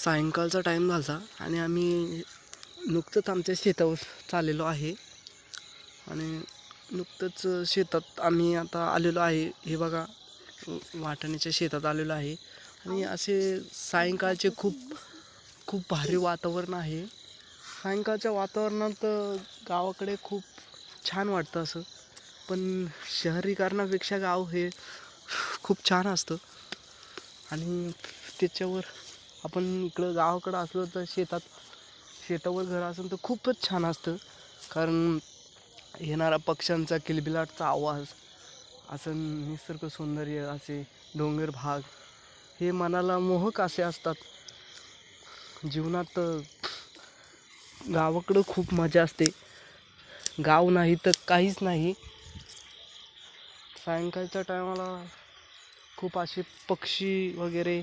सायंकाळचा time झाला आणि आम्ही नुकतंच आमच्या शेतावर चाललेलो आहे आणि नुकतंच शेतात आम्ही आता आलेलो आहे. हे बघा, वाटाण्याच्या शेतात आलेलो आहे आणि असे सायंकाळचे खूप खूप भारी वातावरण आहे. सायंकाळच्या वातावरणात गावाकडे खूप छान वाटतं असं, पण शहरीकरणापेक्षा गाव हे खूप छान असतं. आणि त्याच्यावर आपण इकडं गावाकडं असलो तर शेतावर घर असेल तर खूपच छान असतं. कारण येणारा पक्ष्यांचा किलबिलाटचा आवाज, असं निसर्ग सौंदर्य, असे डोंगर भाग हे मनाला मोहक असे असतात. जीवनात गावाकडं खूप मजा असते. गाव नाही तर काहीच नाही. सायंकाळच्या टायमाला खूप असे पक्षी वगैरे